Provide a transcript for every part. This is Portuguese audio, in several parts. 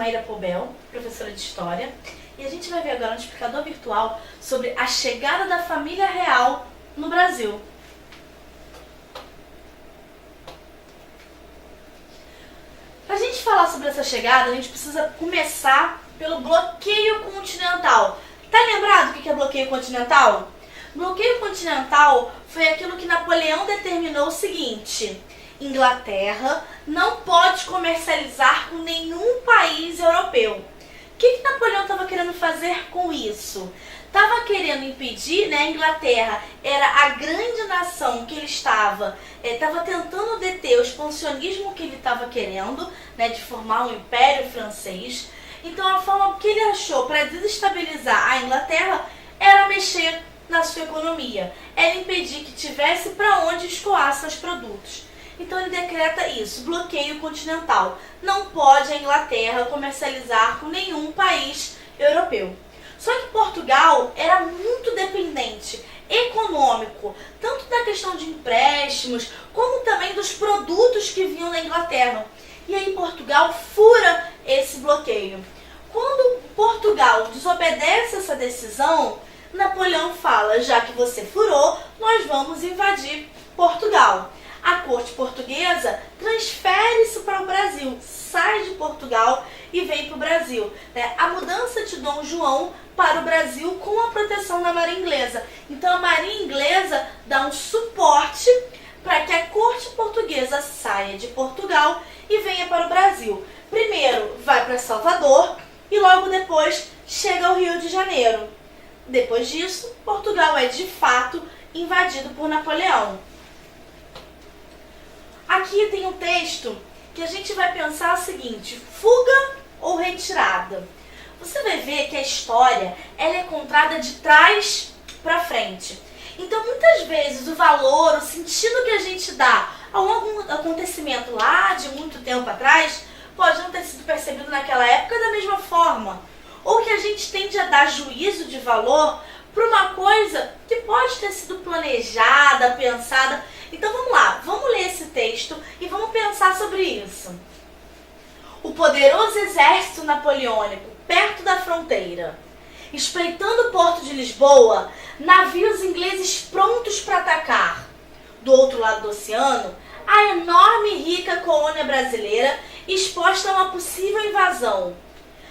Maíra Pobel, professora de História, e a gente vai ver agora um explicador virtual sobre a chegada da família real no Brasil. Para a gente falar sobre essa chegada, a gente precisa começar pelo bloqueio continental. Tá lembrado o que é bloqueio continental? Bloqueio continental foi aquilo que Napoleão determinou o seguinte: Inglaterra não pode comercializar com nenhum país europeu. O que Napoleão estava querendo fazer com isso? Estava querendo impedir, né? A Inglaterra era a grande nação que ele estava tentando deter o expansionismo que ele estava querendo, né, de formar um império francês. Então a forma que ele achou para desestabilizar a Inglaterra era mexer na sua economia, era impedir que tivesse para onde escoar seus produtos. Então ele decreta isso, bloqueio continental. Não pode a Inglaterra comercializar com nenhum país europeu. Só que Portugal era muito dependente, econômico, tanto da questão de empréstimos, como também dos produtos que vinham da Inglaterra. E aí Portugal fura esse bloqueio. Quando Portugal desobedece essa decisão, Napoleão fala: já que você furou, nós vamos invadir Portugal. A corte portuguesa transfere isso para o Brasil, sai de Portugal e vem para o Brasil. A mudança de Dom João para o Brasil com a proteção da Marinha Inglesa. Então a Marinha Inglesa dá um suporte para que a corte portuguesa saia de Portugal e venha para o Brasil. Primeiro vai para Salvador e logo depois chega ao Rio de Janeiro. Depois disso, Portugal é de fato invadido por Napoleão. Aqui tem um texto que a gente vai pensar o seguinte: fuga ou retirada? Você vai ver que a história ela é contada de trás para frente. Então muitas vezes o valor, o sentido que a gente dá a algum acontecimento lá de muito tempo atrás pode não ter sido percebido naquela época da mesma forma. Ou que a gente tende a dar juízo de valor para uma coisa que pode ter sido planejada, pensada. Então vamos lá, vamos ler esse texto e vamos pensar sobre isso. O poderoso exército napoleônico perto da fronteira, espreitando o porto de Lisboa, navios ingleses prontos para atacar. Do outro lado do oceano, a enorme e rica colônia brasileira exposta a uma possível invasão.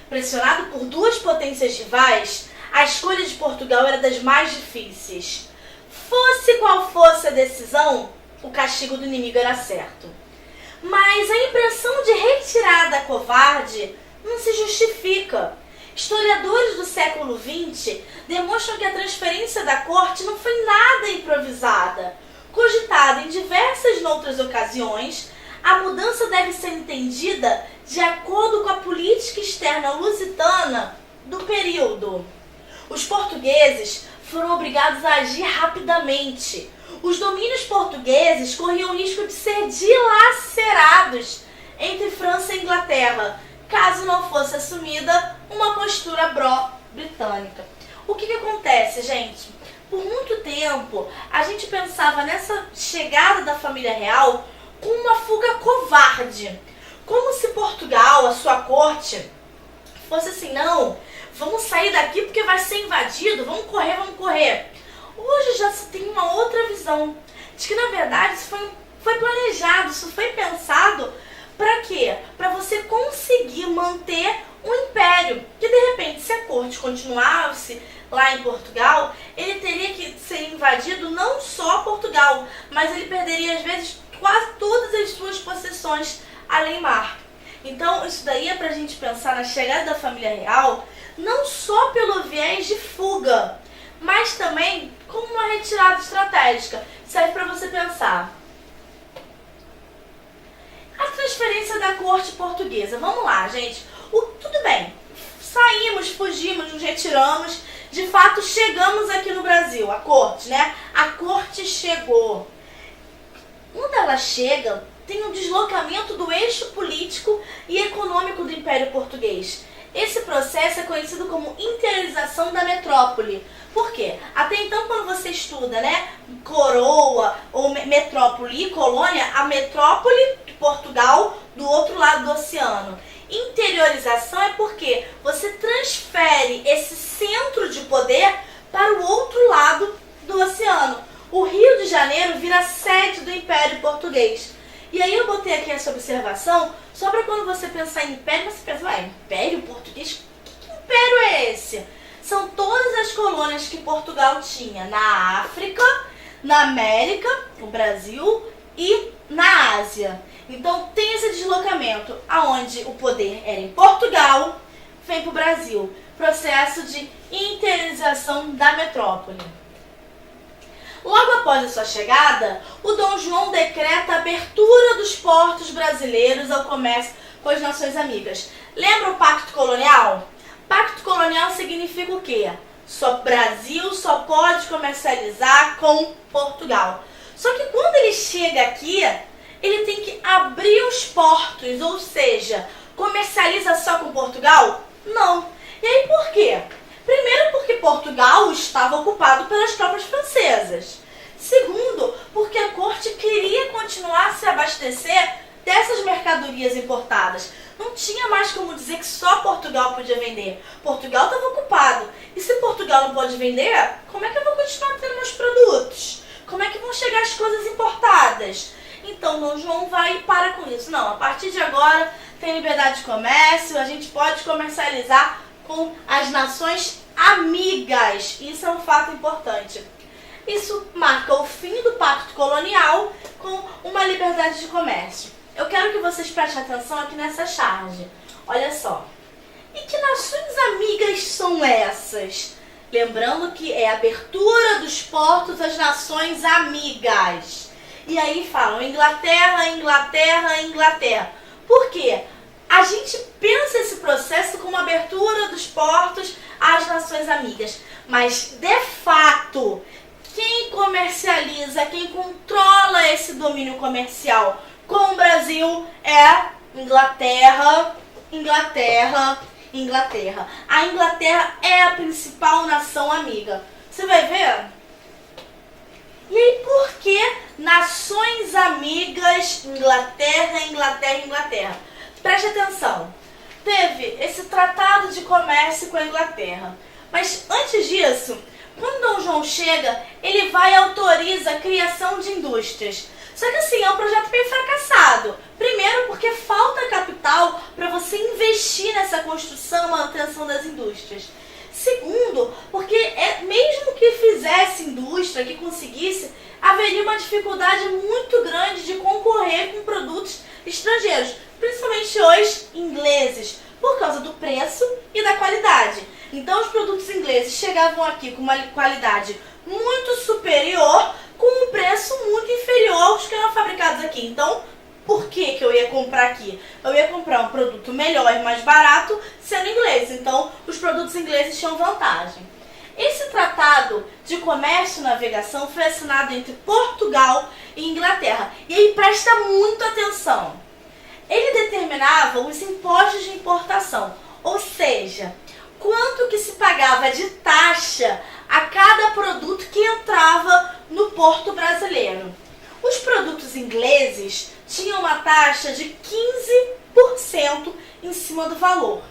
Pressionado por duas potências rivais, a escolha de Portugal era das mais difíceis. Fosse qual fosse a decisão, o castigo do inimigo era certo. Mas a impressão de retirada covarde não se justifica. Historiadores do século XX demonstram que a transferência da corte não foi nada improvisada. Cogitada em diversas outras ocasiões, a mudança deve ser entendida de acordo com a política externa lusitana do período. Os portugueses foram obrigados a agir rapidamente. Os domínios portugueses corriam o risco de ser dilacerados entre França e Inglaterra, caso não fosse assumida uma postura pró-britânica. O que acontece, gente? Por muito tempo, a gente pensava nessa chegada da família real com uma fuga covarde. Como se Portugal, a sua corte, fosse assim: não, vamos sair daqui porque vai ser invadido, vamos correr, vamos correr. Hoje já se tem uma outra visão, de que na verdade isso foi planejado, isso foi pensado para quê? Para você conseguir manter um império, que de repente se a corte continuasse lá em Portugal, ele teria que ser invadido não só Portugal, mas ele perderia às vezes quase todas as suas possessões além-mar. Então isso daí é para a gente pensar na chegada da família real, não só pelo viés de fuga, mas também como uma retirada estratégica. Serve para você pensar. A transferência da corte portuguesa. Vamos lá, gente. Tudo bem. Saímos, fugimos, nos retiramos. De fato, chegamos aqui no Brasil. A corte, né? A corte chegou. Quando ela chega, tem um deslocamento do eixo político e econômico do Império Português. Esse processo é conhecido como interiorização da metrópole. Por quê? Até então, quando você estuda, né, coroa ou metrópole e colônia, a metrópole de Portugal do outro lado do oceano. Interiorização é porque você transfere esse centro de poder para o outro lado do oceano. O Rio de Janeiro vira sede do Império Português. E aí eu botei aqui essa observação, só para quando você pensar em império, você pensa, ué, Império Português? Que império é esse? São todas as colônias que Portugal tinha na África, na América, o Brasil, e na Ásia. Então tem esse deslocamento, aonde o poder era em Portugal, vem para o Brasil. Processo de interiorização da metrópole. Logo após a sua chegada, o Dom João decreta a abertura dos portos brasileiros ao comércio com as nações amigas. Lembra o Pacto Colonial? Pacto Colonial significa o quê? Brasil só pode comercializar com Portugal. Só que quando ele chega aqui, ele tem que abrir os portos, ou seja, comercializa só com Portugal? Não. E aí por quê? Primeiro, porque Portugal estava ocupado pelas tropas francesas. Segundo, porque a corte queria continuar a se abastecer dessas mercadorias importadas. Não tinha mais como dizer que só Portugal podia vender. Portugal estava ocupado. E se Portugal não pode vender, como é que eu vou continuar tendo meus produtos? Como é que vão chegar as coisas importadas? Então, Dom João vai e para com isso. Não, a partir de agora tem liberdade de comércio, a gente pode comercializar com as nações amigas. Isso é um fato importante. Isso marca o fim do Pacto Colonial com uma liberdade de comércio. Eu quero que vocês prestem atenção aqui nessa charge. Olha só. E que nações amigas são essas? Lembrando que é a abertura dos portos às nações amigas. E aí falam Inglaterra, Inglaterra, Inglaterra. Por quê? A gente pensa esse processo como abertura dos portos às nações amigas. Mas, de fato, quem comercializa, quem controla esse domínio comercial com o Brasil é Inglaterra, Inglaterra, Inglaterra. A Inglaterra é a principal nação amiga. Você vai ver? E aí, por que nações amigas, Inglaterra, Inglaterra, Inglaterra? Preste atenção. Teve esse tratado de comércio com a Inglaterra. Mas antes disso, quando Dom João chega, ele vai e autoriza a criação de indústrias. Só que assim, é um projeto bem fracassado. Primeiro porque falta capital para você investir nessa construção e manutenção das indústrias. Segundo, porque mesmo que fizesse indústria, que conseguisse, haveria uma dificuldade muito grande de concorrer com produtos estrangeiros, principalmente os ingleses, por causa do preço e da qualidade. Então os produtos ingleses chegavam aqui com uma qualidade muito superior, com um preço muito inferior aos que eram fabricados aqui. Então, por que eu ia comprar aqui? Eu ia comprar um produto melhor e mais barato sendo inglês. Então, os produtos ingleses tinham vantagem. Esse tratado de comércio e navegação foi assinado entre Portugal e Inglaterra. E aí presta muito atenção. Ele determinava os impostos de importação, ou seja, quanto que se pagava de taxa a cada produto que entrava no porto brasileiro. Os produtos ingleses tinham uma taxa de 15% em cima do valor.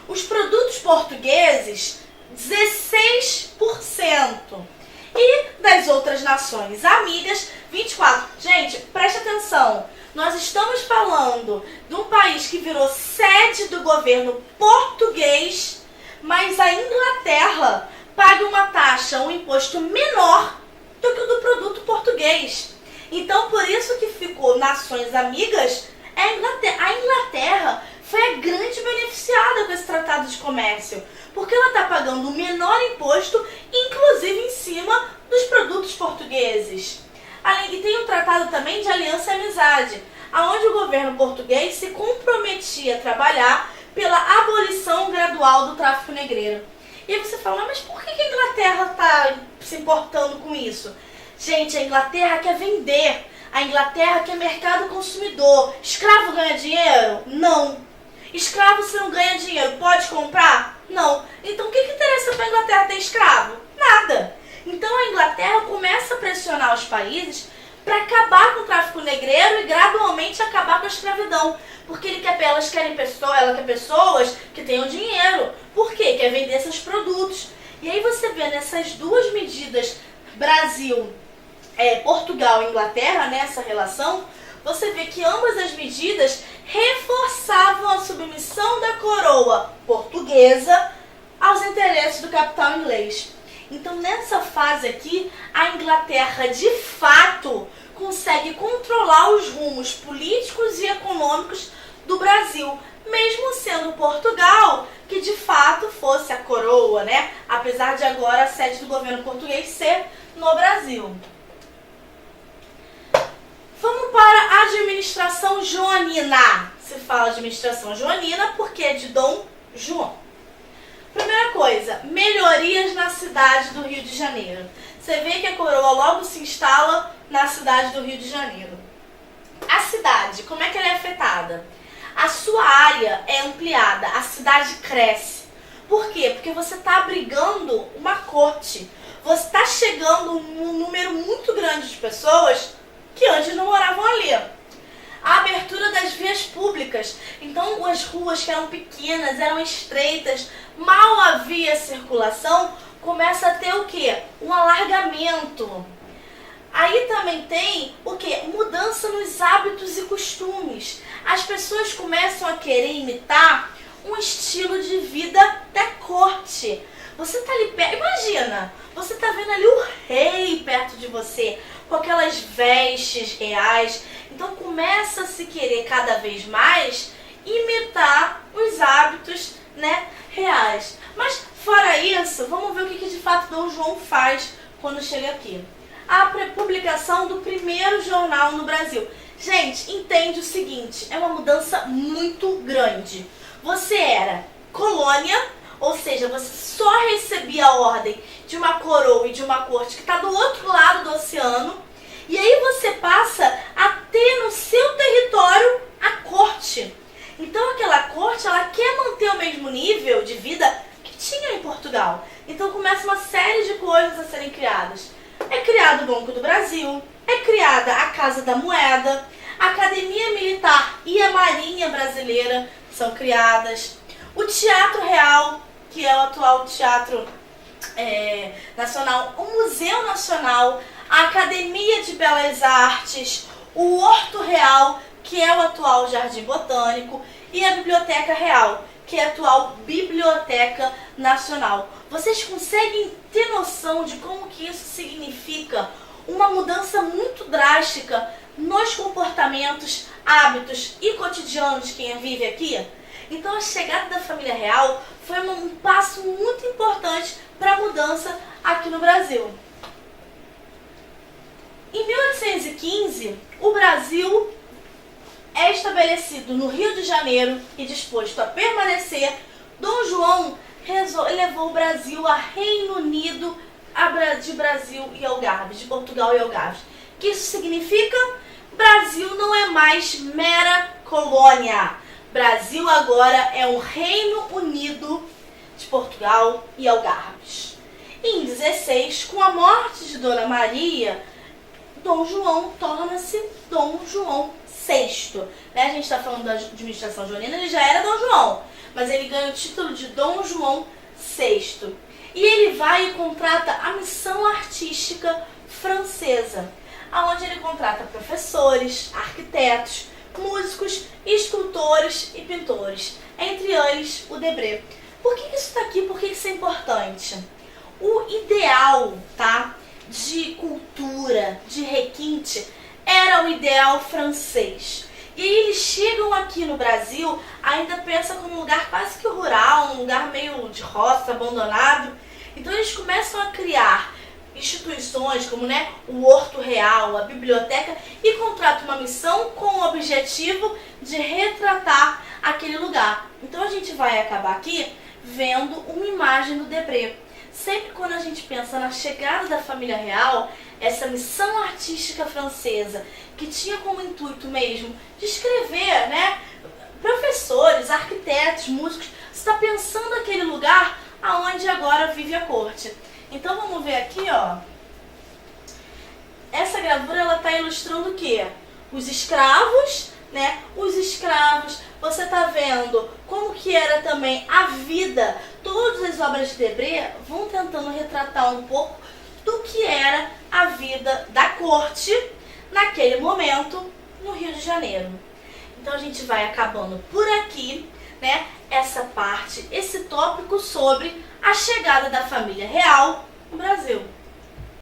Os produtos portugueses, 16%. E das outras nações amigas, 24%. Gente, preste atenção. Nós estamos falando de um país que virou sede do governo português, mas a Inglaterra paga uma taxa, um imposto menor do que o do produto português. Então, por isso que ficou nações amigas, a Inglaterra foi a grande beneficiada com esse tratado de comércio, porque ela está pagando o menor imposto, inclusive em cima dos produtos portugueses. Além de tem um tratado também de aliança e amizade, onde o governo português se comprometia a trabalhar pela abolição gradual do tráfico negreiro. E aí você fala, mas por que a Inglaterra está se importando com isso? Gente, a Inglaterra quer vender, a Inglaterra quer mercado consumidor. Escravo ganha dinheiro? Não. Escravo se não ganha dinheiro, pode comprar? Não. Então o que interessa para a Inglaterra ter escravo? Nada. Então a Inglaterra começa a pressionar os países para acabar com o tráfico negreiro e gradualmente acabar com a escravidão. Porque elas querem ela quer pessoas que tenham dinheiro. Por quê? Quer vender seus produtos. E aí você vê nessas duas medidas, Brasil, Portugal e Inglaterra, nessa relação, você vê que ambas as medidas reforçavam a submissão da coroa portuguesa aos interesses do capital inglês. Então, nessa fase aqui, a Inglaterra, de fato, consegue controlar os rumos políticos e econômicos do Brasil, mesmo sendo Portugal que, de fato, fosse a coroa, né? Apesar de agora a sede do governo português ser no Brasil. Vamos para a administração joanina. Se fala administração joanina porque é de Dom João. Primeira coisa, melhorias na cidade do Rio de Janeiro. Você vê que a coroa logo se instala na cidade do Rio de Janeiro. A cidade, como é que ela é afetada? A sua área é ampliada, a cidade cresce. Por quê? Porque você está abrigando uma corte. Você está chegando um número muito grande de pessoas que antes não moravam ali. A abertura das vias públicas. Então, as ruas que eram pequenas, eram estreitas, mal havia circulação, começa a ter o quê? Um alargamento. Aí também tem o quê? Mudança nos hábitos e costumes. As pessoas começam a querer imitar um estilo de vida da corte. Você tá ali perto, imagina, você tá vendo ali o rei perto de você, com aquelas vestes reais. Então começa a se querer cada vez mais imitar os hábitos, né, reais. Mas fora isso, vamos ver o que de fato Dom João faz quando chega aqui. A publicação do primeiro jornal no Brasil. Gente, entende o seguinte, é uma mudança muito grande. Você era colônia, ou seja, você só recebia a ordem de uma coroa e de uma corte que está do outro lado do oceano, e aí você passa a ter no seu território a corte. Então aquela corte, ela quer manter o mesmo nível de vida que tinha em Portugal. Então começa uma série de coisas a serem criadas. É criado o Banco do Brasil, é criada a Casa da Moeda, a Academia Militar e a Marinha Brasileira são criadas, o Teatro Real, que é o atual Teatro Nacional, o Museu Nacional, a Academia de Belas Artes, o Horto Real, que é o atual Jardim Botânico, e a Biblioteca Real, que é a atual Biblioteca Nacional. Vocês conseguem ter noção de como que isso significa uma mudança muito drástica nos comportamentos, hábitos e cotidianos de quem vive aqui? Então a chegada da família real foi um passo muito importante para a mudança aqui no Brasil. Em 1815, o Brasil é estabelecido no Rio de Janeiro e disposto a permanecer. Dom João levou o Brasil a Reino Unido de Brasil e Algarves, de Portugal e Algarves. O que isso significa? Brasil não é mais mera colônia. Brasil agora é um Reino Unido de Portugal e Algarves. Em 16, com a morte de Dona Maria, Dom João torna-se Dom João VI. A gente está falando da administração joanina, ele já era Dom João, mas ele ganha o título de Dom João VI. E ele vai e contrata a missão artística francesa, onde ele contrata professores, arquitetos, músicos, escultores e pintores, entre eles o Debré. Por que isso está aqui? Por que isso é importante? O ideal, tá, de cultura, de requinte, era o ideal francês. E aí eles chegam aqui no Brasil, ainda pensa como um lugar quase que rural, um lugar meio de roça, abandonado. Então eles começam a criar instituições como, né, o Horto Real, a biblioteca, e contratam uma missão com o objetivo de retratar aquele lugar. Então a gente vai acabar aqui vendo uma imagem do Debré. Sempre quando a gente pensa na chegada da família real, essa missão artística francesa, que tinha como intuito mesmo de escrever, né, professores, arquitetos, músicos, você está pensando aquele lugar aonde agora vive a corte. Então vamos ver aqui, ó. Essa gravura ela está ilustrando o quê? Os escravos, né? Os escravos, você está vendo como que era também a vida. Todas as obras de Debré vão tentando retratar um pouco do que era a vida da corte naquele momento no Rio de Janeiro. Então a gente vai acabando por aqui, né? Essa parte, esse tópico sobre a chegada da família real no Brasil.